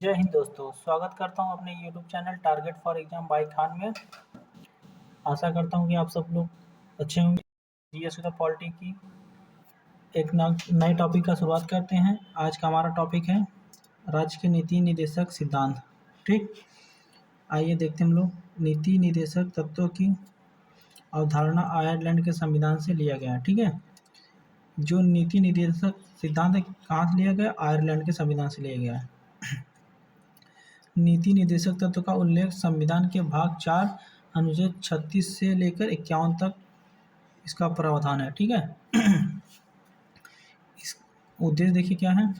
जय हिंद दोस्तों, स्वागत करता हूं अपने YouTube channel target for exam by Khan में। आशा करता हूं कि आप सब लोग अच्छे होंगे। जीएस का पॉलिटी की एक नए टॉपिक का शुरुआत करते हैं। आज का हमारा टॉपिक है राज्य के नीति निर्देशक सिद्धांत। ठीक, आइए देखते हैं हम लोग। नीति निर्देशक तत्वों की अवधारणा आयरलैंड के संविधान से लिया गया है। ठीक है, जो नीति निर्देशक सिद्धांत कहाँ से लिया गया? आयरलैंड के संविधान से लिया गया है। नीति निर्देशक तत्व का उल्लेख संविधान के भाग 4 अनुच्छेद 36 से लेकर 51 तक इसका प्रावधान है। ठीक है, इस उद्देश्य देखिए क्या है।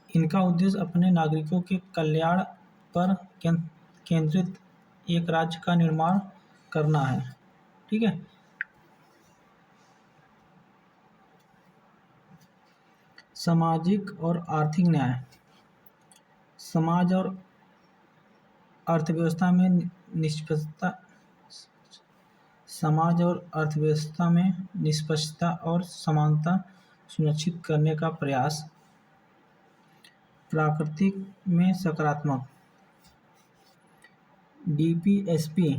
इनका उद्देश्य अपने नागरिकों के कल्याण पर केंद्रित एक राज्य का निर्माण करना है। ठीक है, सामाजिक और आर्थिक न्याय। समाज और अर्थव्यवस्था में निष्पक्षता और समानता सुनिश्चित करने का प्रयास। प्राकृतिक में सकारात्मक। डीपीएसपी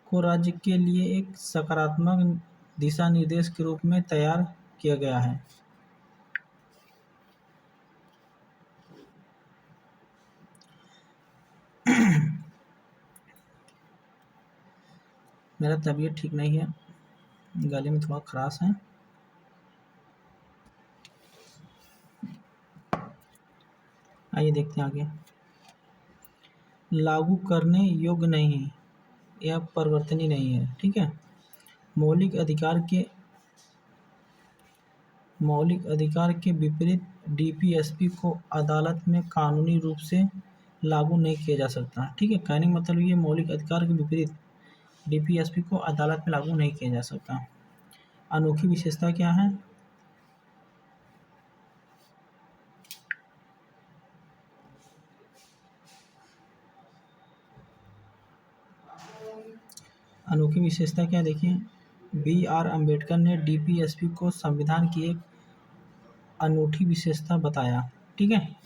को राज्य के लिए एक सकारात्मक दिशा निर्देश के रूप में तैयार किया गया है। मेरा तबीयत ठीक नहीं है, गले में थोड़ा खराश है। आइए देखते हैं आगे। लागू करने योग्य नहीं है, यह परिवर्तनीय नहीं है। ठीक है, मौलिक अधिकार के विपरीत डीपीएसपी को अदालत में कानूनी रूप से लागू नहीं किया जा सकता। ठीक है, कहने का मतलब ये मौलिक अधिकार के विपरीत डीपीएसपी को अदालत में लागू नहीं किया जा सकता। अनोखी विशेषता क्या है? अनोखी विशेषता क्या देखिए। बी.आर. अम्बेडकर ने डीपीएसपी को संविधान की एक अनूठी विशेषता बताया। ठीक है,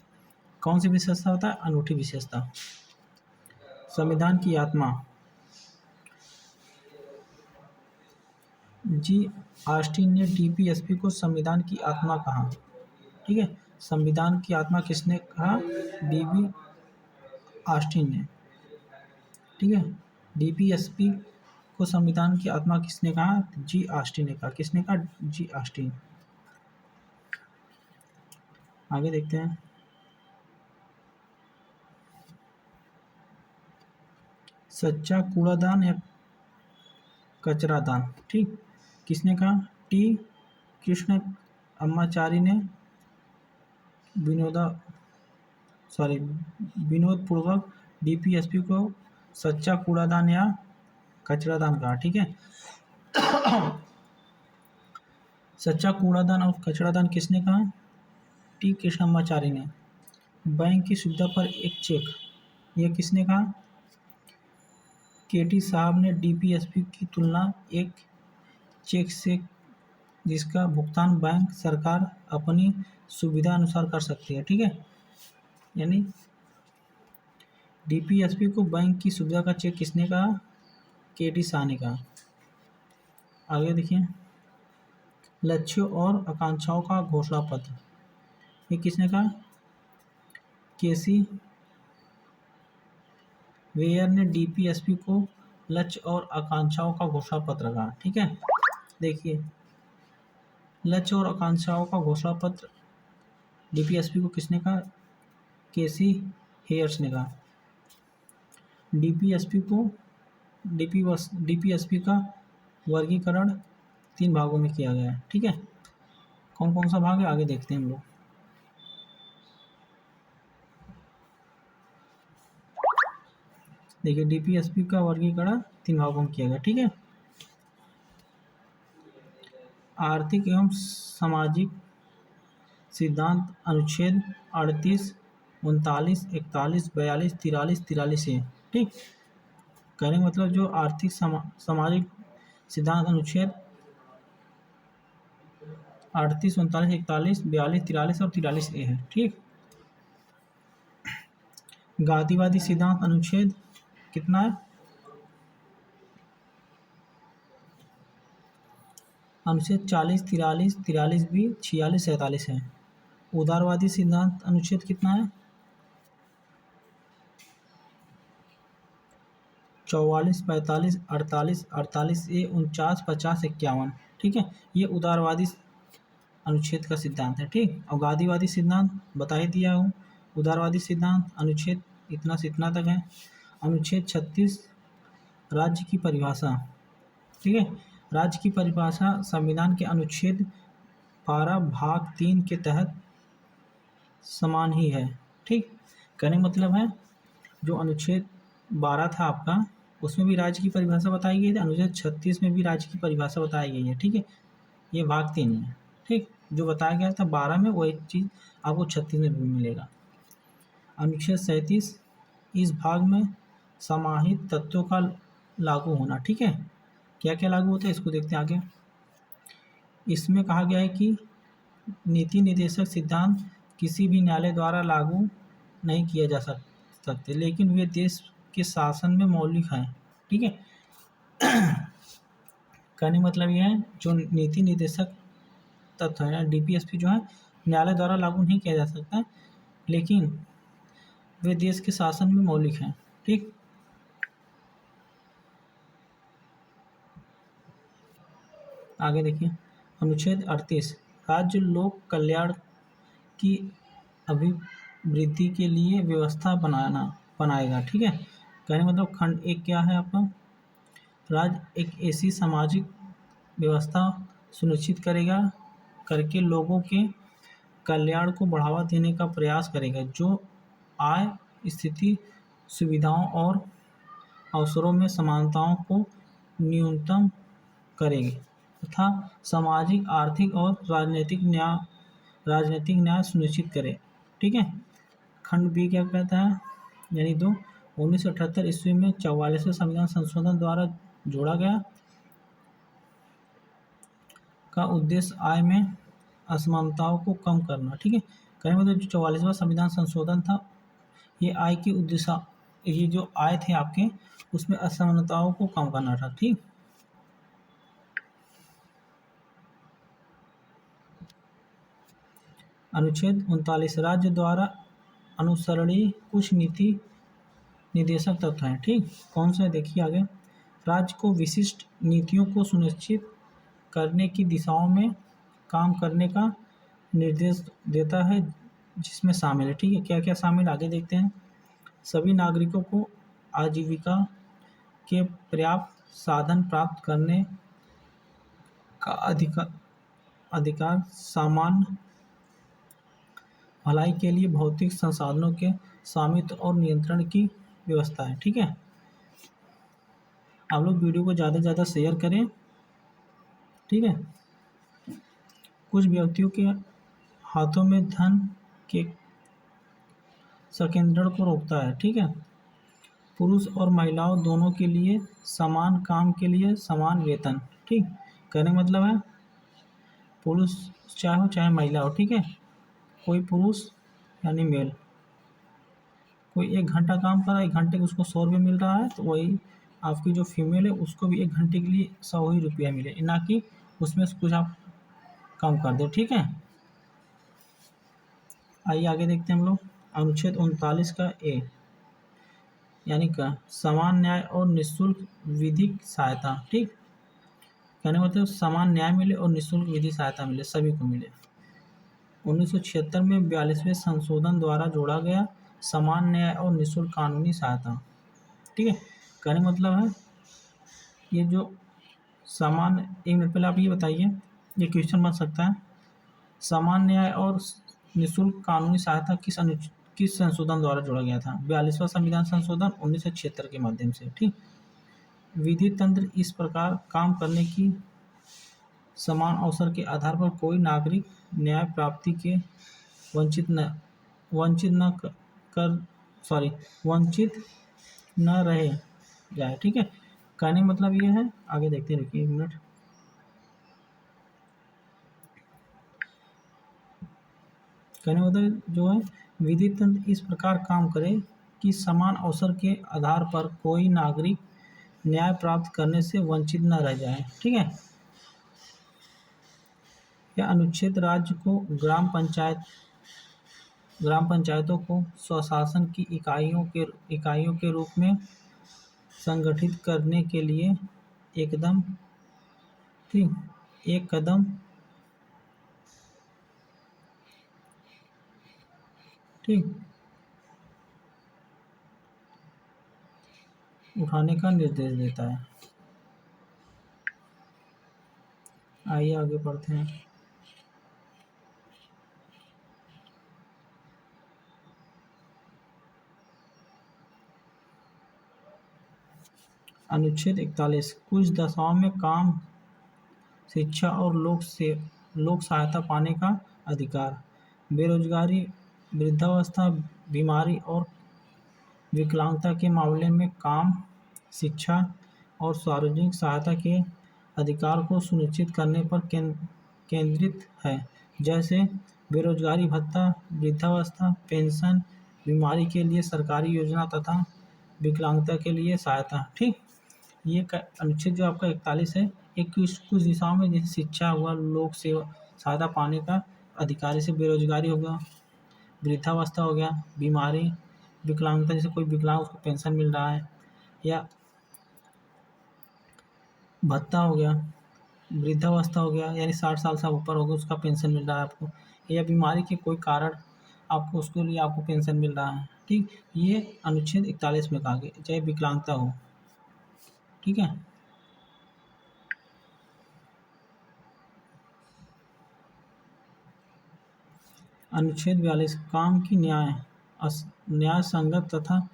कौन सी विशेषता होता है? अनूठी विशेषता। संविधान की आत्मा। जी ऑस्टिन ने डीपीएसपी को संविधान की आत्मा कहा। ठीक है, संविधान की आत्मा किसने कहा? डीबी ऑस्टिन ने। ठीक है, डीपीएसपी को संविधान की आत्मा किसने कहा? जी ऑस्टिन ने कहा। किसने कहा? जी ऑस्टिन। आगे देखते हैं। सच्चा कूड़ादान या कचरादान। ठीक, किसने कहा? टी कृष्ण अम्माचारी ने विनोदपूर्वक डीपीएसपी को सच्चा कूड़ादान या कचरादान कहा। ठीक है, सच्चा कूड़ादान और कचरादान किसने कहा? टी कृष्णमाचारी ने। बैंक की सुविधा पर एक चेक, यह किसने कहा? केटी साहब ने डीपीएसपी की तुलना एक चेक से जिसका भुगतान बैंक सरकार अपनी सुविधा अनुसार कर सकती है। ठीक है, यानी डीपीएसपी को बैंक की सुविधा का चेक किसने कहा? केटी शाह ने कहा। आगे देखिए। लक्ष्यों और आकांक्षाओं का घोषणा पत्र, ये किसने कहा? केसी वेयर ने डीपीएसपी को लक्ष्य और आकांक्षाओं का घोषणा पत्र कहा। ठीक है, देखिए लक्ष्य और आकांक्षाओं का घोषणा पत्र डीपीएसपी को किसने कहा? केसी हेयर्स ने कहा। डीपीएसपी का वर्गीकरण 3 भागों में किया गया है। ठीक है, कौन कौन सा भाग है आगे देखते हैं हम लोग। देखिए डीपीएसपी का वर्गीकरण 3 भागों में किया गया। ठीक है, आर्थिक एवं सामाजिक सिद्धांत अनुच्छेद 38, 39, 41, 42, 43, 43 है। ठीक, कहने का मतलब जो आर्थिक सामाजिक सिद्धांत अनुच्छेद 38, 39, 41, 42, 43 और 43 ए है। ठीक, गांधीवादी सिद्धांत अनुच्छेद कितना है? अनुच्छेद 40, 43, 43 बी, 46, 47 है। उदारवादी सिद्धांत अनुच्छेद कितना है? 44, 45, 48, 48 ए, 49, 50, 51। ठीक है, ये उदारवादी अनुच्छेद का सिद्धांत है। ठीक, और गांधीवादी सिद्धांत बता ही दिया हूँ। उदारवादी सिद्धांत अनुच्छेद इतना से इतना तक है। अनुच्छेद 36 राज्य की परिभाषा। ठीक है, राज्य की परिभाषा संविधान के अनुच्छेद 12 भाग 3 के तहत समान ही है। ठीक, कहने का मतलब है जो अनुच्छेद 12 था आपका, उसमें भी राज्य की परिभाषा बताई गई थी। अनुच्छेद 36 में भी राज्य की परिभाषा बताई गई है। ठीक है, ये भाग 3 है। ठीक, जो बताया गया था 12 में वही चीज़ आपको 36 में भी मिलेगा। अनुच्छेद 37 इस भाग में समाहित तत्वों का लागू होना। ठीक है, क्या क्या लागू होता है इसको देखते हैं आगे। इसमें कहा गया है कि नीति निर्देशक सिद्धांत किसी भी न्यायालय द्वारा लागू नहीं किए जा सकते, लेकिन वे देश के शासन में मौलिक हैं। ठीक है, कहने मतलब ये है जो नीति निर्देशक तत्व है डीपीएसपी जो है न्यायालय द्वारा लागू नहीं किया जा सकता, लेकिन वे देश के शासन में मौलिक हैं। ठीक, आगे देखिए। अनुच्छेद 38 राज्य लोक कल्याण की अभिवृद्धि के लिए व्यवस्था बनाएगा। ठीक है, कहने मतलब खंड एक क्या है आपका, राज्य एक ऐसी सामाजिक व्यवस्था सुनिश्चित करेगा करके लोगों के कल्याण को बढ़ावा देने का प्रयास करेगा जो आय, स्थिति, सुविधाओं और अवसरों में समानताओं को न्यूनतम करेगी तथा सामाजिक, आर्थिक और राजनीतिक न्याय सुनिश्चित करे। ठीक है, खंड बी क्या कहता है, यानी 1978 ईस्वी में 44वें संविधान संशोधन द्वारा जोड़ा गया का उद्देश्य आय में असमानताओं को कम करना। ठीक है, कहने मतलब जो 44वां संविधान संशोधन था ये आय के उद्देश्य, ये जो आय थे आपके उसमें असमानताओं को कम करना था। ठीक, अनुच्छेद 39 राज्य द्वारा अनुसरणीय कुछ नीति निर्देशक तत्व हैं। ठीक, कौन सा है देखिए आगे। राज्य को विशिष्ट नीतियों को सुनिश्चित करने की दिशाओं में काम करने का निर्देश देता है जिसमें शामिल है। ठीक है, क्या क्या शामिल आगे देखते हैं। सभी नागरिकों को आजीविका के पर्याप्त साधन प्राप्त करने का अधिकार सामान्य भलाई के लिए भौतिक संसाधनों के स्वामित्व और नियंत्रण की व्यवस्था है। ठीक है, आप लोग वीडियो को ज़्यादा से ज़्यादा शेयर करें। ठीक है, कुछ व्यक्तियों के हाथों में धन के संकेंद्रण को रोकता है। ठीक है, पुरुष और महिलाओं दोनों के लिए समान काम के लिए समान वेतन। ठीक, कहने का मतलब है पुरुष चाहे हो चाहे महिला हो। ठीक है, कोई पुरुष यानी मेल कोई 1 घंटा काम कर रहा है, 1 घंटे को उसको 100 रुपये मिल रहा है, तो वही आपकी जो फीमेल है उसको भी 1 घंटे के लिए 100 ही रुपया मिले, ना कि उसमें से कुछ आप कम कर दें। ठीक है, आइए आगे देखते हैं हम लोग। अनुच्छेद 39 का ए यानी का समान न्याय और निःशुल्क विधिक सहायता। ठीक, कहने मतलब समान न्याय मिले और निःशुल्क विधि सहायता मिले, सभी को मिले। 1976 में 42वें संशोधन द्वारा जोड़ा गया समान न्याय और निःशुल्क कानूनी सहायता। ठीक है, कहने मतलब है ये जो समान, 1 मिनट पहले आप ये बताइए, ये क्वेश्चन बन सकता है, समान न्याय और निःशुल्क कानूनी सहायता किस संशोधन द्वारा जोड़ा गया था? 42वां संविधान संशोधन 1976 के माध्यम से। ठीक, विधि तंत्र इस प्रकार काम करने की समान अवसर के आधार पर कोई नागरिक न्याय प्राप्ति के वंचित न रहे जाए। ठीक है, कहने का मतलब ये है, आगे देखते हैं, रुकिए 1 मिनट। कहने का मतलब जो है विधि तंत्र इस प्रकार काम करे कि समान अवसर के आधार पर कोई नागरिक न्याय प्राप्त करने से वंचित न रह जाए। ठीक है। यह अनुच्छेद राज्य को ग्राम पंचायतों को स्वशासन की इकाइयों के रूप में संगठित करने के लिए एक कदम उठाने का निर्देश देता है। आइए आगे बढ़ते हैं। अनुच्छेद 41 कुछ दशाओं में काम, शिक्षा और लोक सहायता पाने का अधिकार। बेरोजगारी, वृद्धावस्था, बीमारी और विकलांगता के मामले में काम, शिक्षा और सार्वजनिक सहायता के अधिकार को सुनिश्चित करने पर केंद्रित है, जैसे बेरोजगारी भत्ता, वृद्धावस्था पेंशन, बीमारी के लिए सरकारी योजना तथा विकलांगता के लिए सहायता। ठीक। ये अनुच्छेद जो आपका 41 है, एक कुछ दिशाओं में जैसे शिक्षा हुआ, लोक सेवा सहायता पाने का अधिकार, जैसे बेरोजगारी हो गया, वृद्धावस्था हो गया, बीमारी, विकलांगता, जैसे कोई विकलांग उसको पेंशन मिल रहा है, या भत्ता हो गया, वृद्धावस्था हो गया यानी 60 साल से ऊपर हो गया उसका पेंशन मिल रहा है आपको, या बीमारी के कोई कारण आपको उसके लिए आपको पेंशन मिल रहा है। ठीक। ये अनुच्छेद 41 में कहा गया, चाहे विकलांगता हो। ठीक है। अनुच्छेद 42 काम की न्याय संगत तथा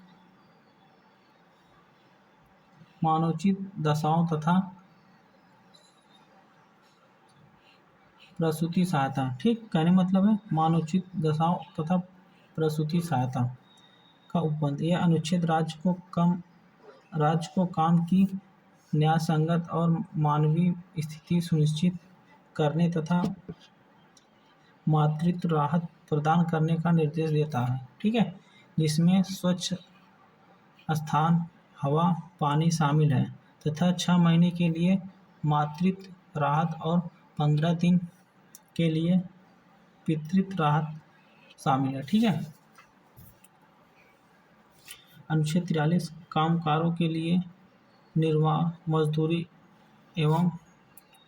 मानवोचित दशाओं तथा प्रसूति सहायता। ठीक। कहने मतलब है मानवोचित दशाओं तथा प्रसूति सहायता का उपबंध। यह अनुच्छेद राज्य को काम की न्याय संगत और मानवीय स्थिति सुनिश्चित करने तथा मातृत्व राहत प्रदान करने का निर्देश देता है। ठीक है। जिसमें स्वच्छ स्थान, हवा, पानी शामिल है तथा 6 महीने के लिए मातृत्व राहत और 15 दिन के लिए पितृत्व राहत शामिल है। ठीक है। अनुच्छेद 43 कामगारों के लिए निर्वाह, मजदूरी एवं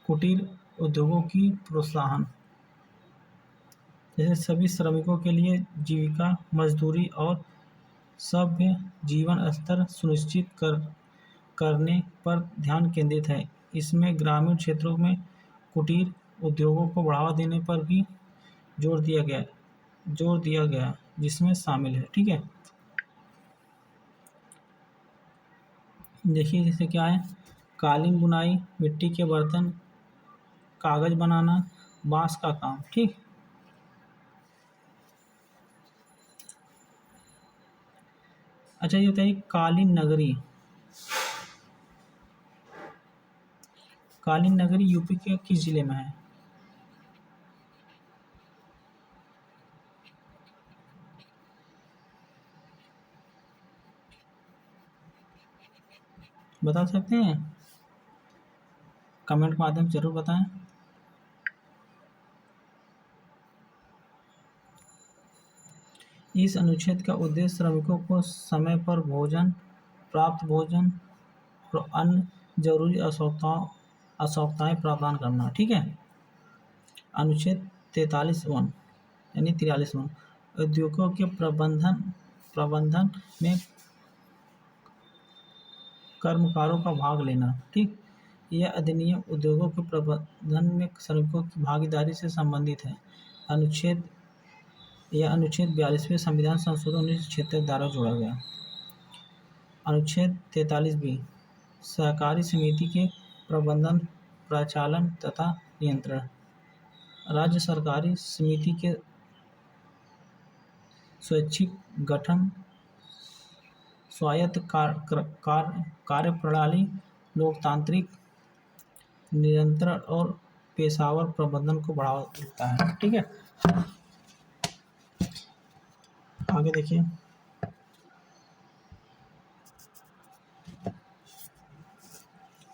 कुटीर उद्योगों की प्रोत्साहन, जैसे सभी श्रमिकों के लिए जीविका, मजदूरी और सभ्य जीवन स्तर सुनिश्चित करने पर ध्यान केंद्रित है। इसमें ग्रामीण क्षेत्रों में कुटीर उद्योगों को बढ़ावा देने पर भी जोर दिया गया जिसमें शामिल है। ठीक है। देखिए जैसे क्या है, कालीन बुनाई, मिट्टी के बर्तन, कागज बनाना, बांस का काम। ठीक। अच्छा ये बताइए कालीन नगरी यूपी के किस जिले में है? बता सकते हैं? कमेंट के माध्यम से जरूर बताएं। इस अनुच्छेद का उद्देश्य श्रमिकों को समय पर प्राप्त भोजन और अन्य जरूरी आवश्यकताएं प्रदान करना। ठीक है। अनुच्छेद 43(1) यानी 43(1) उद्योगों के प्रबंधन में कर्मकारों का भाग लेना। ठीक। यह अधिनियम उद्योगों के प्रबंधन में श्रमिकों की भागीदारी से संबंधित है। यह अनुच्छेद 42वें संविधान संशोधन 1976 द्वारा जोड़ा गया। अनुच्छेद 43(b) सहकारी समिति के प्रबंधन, प्रचालन तथा नियंत्रण। राज्य सहकारी समिति के स्वैच्छिक गठन, स्वायत्त कार्यप्रणाली, लोकतांत्रिक नियंत्रण और पेशेवर प्रबंधन को बढ़ावा देता है। ठीक है। आगे देखिए,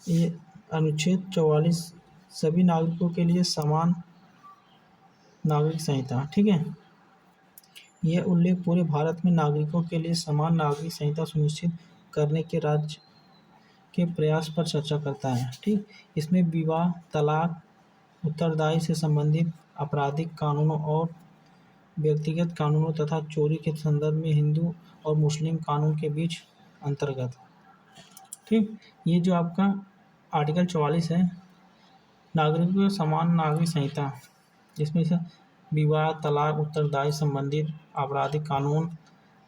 ये अनुच्छेद 44 सभी नागरिकों के लिए समान नागरिक संहिता, ठीक है। यह उल्लेख पूरे भारत में नागरिकों के लिए समान नागरिक संहिता सुनिश्चित करने के राज्य के प्रयास पर चर्चा करता है, ठीक। इसमें विवाह, तलाक, उत्तरदायी से संबंधित आपराधिक कानूनों और व्यक्तिगत कानूनों तथा चोरी के संदर्भ में हिंदू और मुस्लिम कानून के बीच अंतर्गत, ठीक। ये जो आपका आर्टिकल 44 है, नागरिकों के समान नागरिक संहिता, जिसमें से विवाह, तलाक, उत्तरदायी संबंधित आपराधिक कानून,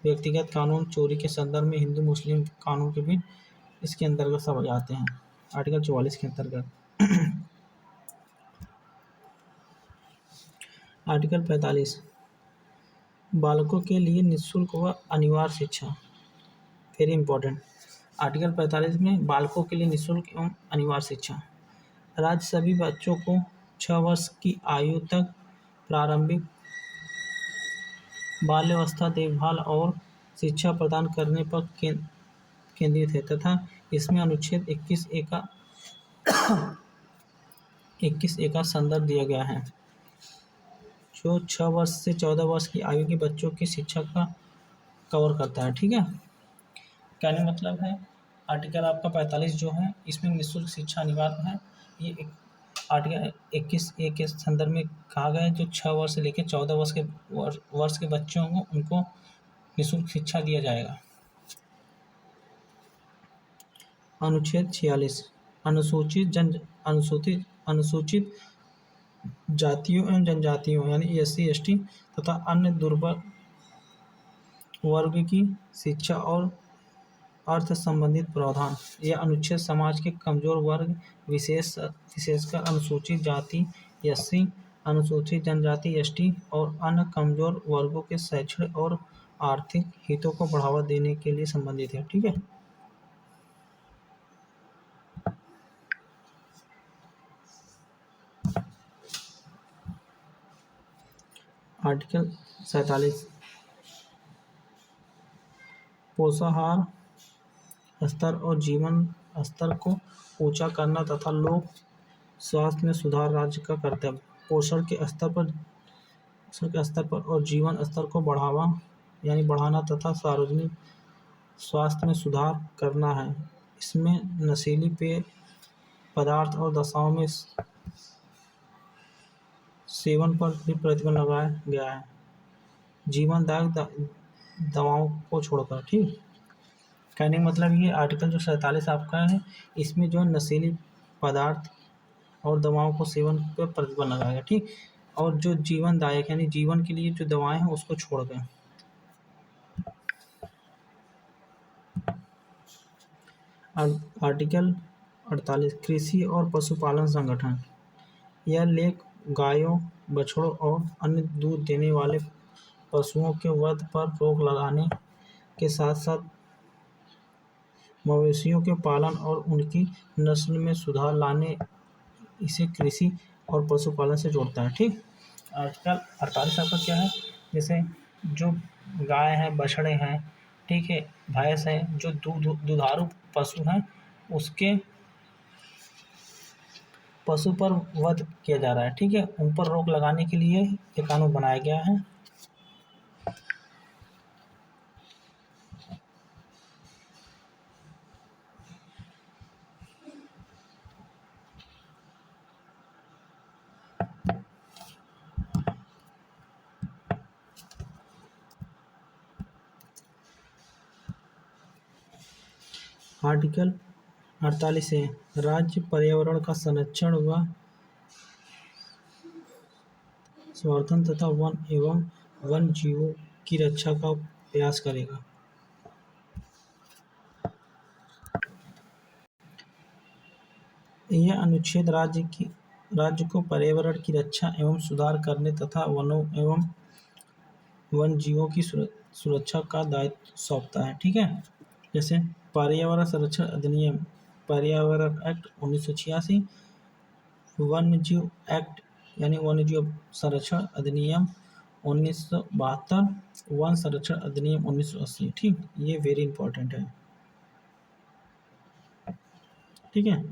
व्यक्तिगत कानून, चोरी के संदर्भ में हिंदू मुस्लिम कानून के बीच, इसके अंतर्गत सब जाते हैं आर्टिकल 44 के अंतर्गत। आर्टिकल 45 बालकों के लिए निःशुल्क व अनिवार्य शिक्षा, वेरी इंपॉर्टेंट। आर्टिकल 45 में बालकों के लिए निःशुल्क एवं अनिवार्य शिक्षा। राज्य सभी बच्चों को 6 वर्ष की आयु तक प्रारंभिक बाल्यावस्था देखभाल और शिक्षा प्रदान करने पर केंद्रित है तथा इसमें अनुच्छेद 21A का संदर्भ दिया गया है, जो 6 वर्ष से 14 वर्ष की आयु के बच्चों की शिक्षा का कवर करता है, ठीक है। कहने मतलब है आर्टिकल आपका 45 जो है, इसमें निःशुल्क शिक्षा अनिवार्य है। ये आर्टिकल 21A के संदर्भ में कहा गया है, जो 6 वर्ष से लेकर 14 वर्ष के बच्चों को उनको निःशुल्क शिक्षा दिया जाएगा। अनुच्छेद 46 अनुसूचित जातियों एवं जनजातियों यानी SC ST तथा अन्य दुर्बल वर्ग की शिक्षा और अर्थ संबंधित प्रावधान। यह अनुच्छेद समाज के कमजोर वर्ग विशेषकर अनुसूचित जाति SC, अनुसूचित जनजाति ST और अन्य कमजोर वर्गों के शैक्षणिक और आर्थिक हितों को बढ़ावा देने के लिए संबंधित है, ठीक है। आर्टिकल 47 पोषाहार स्तर और जीवन स्तर को ऊंचा करना तथा लोक स्वास्थ्य में सुधार राज्य का कर्तव्य। पोषण के स्तर पर और जीवन स्तर को बढ़ाना तथा सार्वजनिक स्वास्थ्य में सुधार करना है। इसमें नशीली पेय पदार्थ और दशाओं में सेवन पर भी प्रतिबंध लगाया गया है, जीवनदायक दवाओं को छोड़कर, ठीक। कहने का मतलब ये आर्टिकल जो 47 आपका है, इसमें जो नशीली पदार्थ और दवाओं को सेवन पर प्रतिबंध लगाएगा, ठीक। और जो जीवनदायक यानी जीवन के लिए जो दवाएं हैं उसको छोड़ दें। आर्टिकल 48 कृषि और पशुपालन संगठन। यह लेख गायों, बछड़ों और अन्य दूध देने वाले पशुओं के वध पर रोक लगाने के साथ साथ मवेशियों के पालन और उनकी नस्ल में सुधार लाने इसे कृषि और पशुपालन से जोड़ता है, ठीक। आर्टिकल 48 आपका क्या है, जैसे जो गाय है, बछड़े हैं, ठीक है, भैंस है, जो दुधारू पशु हैं, उसके पशु पर वध किया जा रहा है, ठीक है, उन पर रोक लगाने के लिए ये कानून बनाया गया है। आर्टिकल 48 है राज्य पर्यावरण का संरक्षण व संवर्धन तथा वन एवं वन जीवों की रक्षा का प्रयास करेगा। यह अनुच्छेद राज्य को पर्यावरण की रक्षा एवं सुधार करने तथा वनों एवं वन जीवों की सुरक्षा का दायित्व सौंपता है, ठीक है। जैसे पर्यावरण संरक्षण अधिनियम, पर्यावरण एक्ट 1986, वन्यजीव एक्ट यानी वन्यजीव संरक्षण अधिनियम 1972, वन संरक्षण अधिनियम 1980, ठीक। ये वेरी इंपॉर्टेंट है, ठीक है।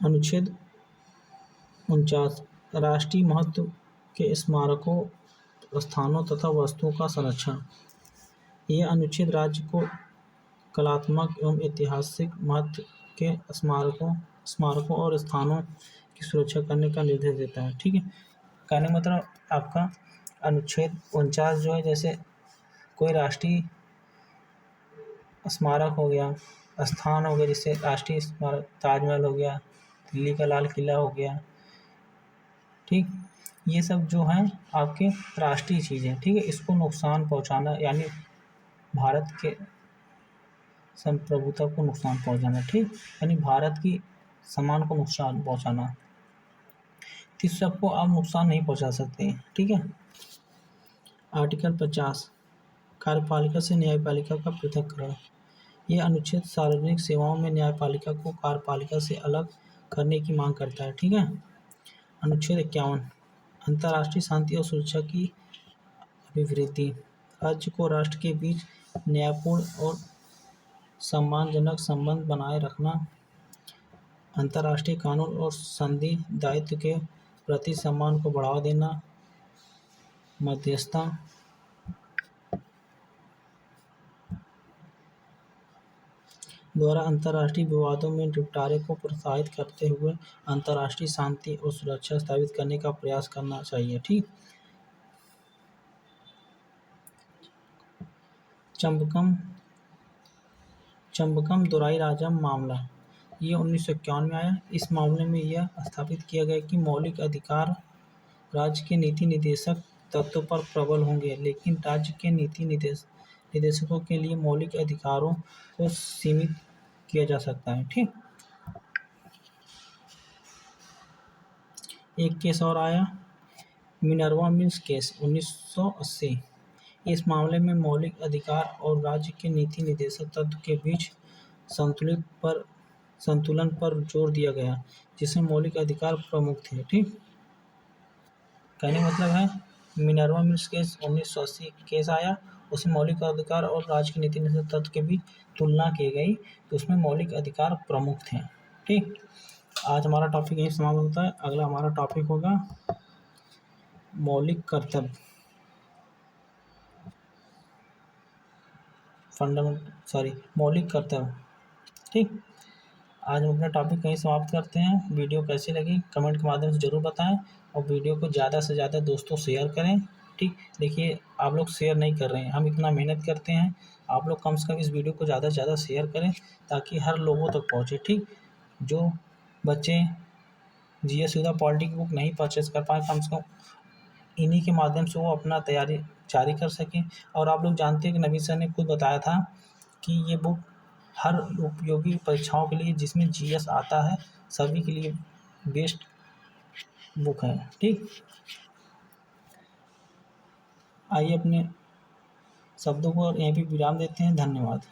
अनुच्छेद 49 राष्ट्रीय महत्व के स्मारकों, स्थानों तथा वस्तुओं का संरक्षण। यह अनुच्छेद राज्य को कलात्मक एवं ऐतिहासिक महत्व के स्मारकों और स्थानों की सुरक्षा करने का निर्देश देता है। ठीक है, कहने मतलब आपका अनुच्छेद 49 जो है, जैसे कोई राष्ट्रीय स्मारक हो गया, स्थान हो गया, जैसे राष्ट्रीय स्मारक ताजमहल हो गया, दिल्ली का लाल किला हो गया, ठीक, ये सब जो है आपके राष्ट्रीय चीज़ें। ठीक है, इसको नुकसान पहुंचाना यानी भारत के संप्रभुता को नुकसान पहुंचाना, ठीक, यानी भारत की सम्मान को नुकसान पहुंचाना, इस सबको आप नुकसान नहीं पहुंचा सकते। ठीक है। आर्टिकल 50 कार्यपालिका से न्यायपालिका का पृथक्करण। यह अनुच्छेद सार्वजनिक सेवाओं में न्यायपालिका को कार्यपालिका से अलग करने की मांग करता है। ठीक है। अनुच्छेद 51 अंतर्राष्ट्रीय शांति और सुरक्षा की अभिवृद्धि। राज्य को राष्ट्र के बीच न्यायपूर्ण और सम्मानजनक संबंध बनाए रखना, अंतर्राष्ट्रीय कानून और संधि दायित्व के प्रति सम्मान को बढ़ावा देना, मध्यस्थता, द्वारा अंतर्राष्ट्रीय विवादों में निपटारे को प्रोत्साहित करते हुए अंतर्राष्ट्रीय शांति और सुरक्षा स्थापित करने का प्रयास करना चाहिए। ठीक। चंबकम दोराई-राजम मामला, ये 1951 में आया। इस मामले में यह स्थापित किया गया कि मौलिक अधिकार राज्य के नीति निदेशक तत्व पर प्रबल होंगे, लेकिन राज्य के नीति निदेशकों के लिए मौलिक अधिकारों को सीमित किया जा सकता है। ठीक। एक केस और आया, मिनर्वा मिल्स केस 1980। इस मामले में मौलिक अधिकार और राज्य के नीति निदेशक तत्व के बीच संतुलन पर जोर दिया गया, जिसमें मौलिक अधिकार प्रमुख थे। ठीक। कहने मतलब है, मिनर्वा मिल्स केस 1980 केस आया, उसमें मौलिक अधिकार और राज्य के नीति निदेशक तत्व के बीच तुलना की गई, तो उसमें मौलिक अधिकार प्रमुख थे। ठीक। आज हमारा टॉपिक यही समाप्त होता है। अगला हमारा टॉपिक होगा मौलिक कर्तव्य, मौलिक कर्तव्य। ठीक। आज हम अपना टॉपिक कहीं समाप्त करते हैं। वीडियो कैसी लगी कमेंट के माध्यम से ज़रूर बताएं, और वीडियो को ज़्यादा से ज़्यादा दोस्तों शेयर करें। ठीक। देखिए, आप लोग शेयर नहीं कर रहे हैं, हम इतना मेहनत करते हैं, आप लोग कम से कम इस वीडियो को ज़्यादा से ज़्यादा शेयर करें ताकि हर लोगों तक पहुँचे। ठीक। जो बच्चे जीएस सुधा पॉलिटी की बुक नहीं परचेस कर पाए, कम से कम इन्हीं के माध्यम से वो अपना तैयारी जारी कर सकें। और आप लोग जानते हैं कि नबी सर ने खुद बताया था कि ये बुक हर उपयोगी परीक्षाओं के लिए जिसमें जीएस आता है, सभी के लिए बेस्ट बुक है। ठीक। आइए अपने शब्दों को यहीं पे विराम देते हैं। धन्यवाद।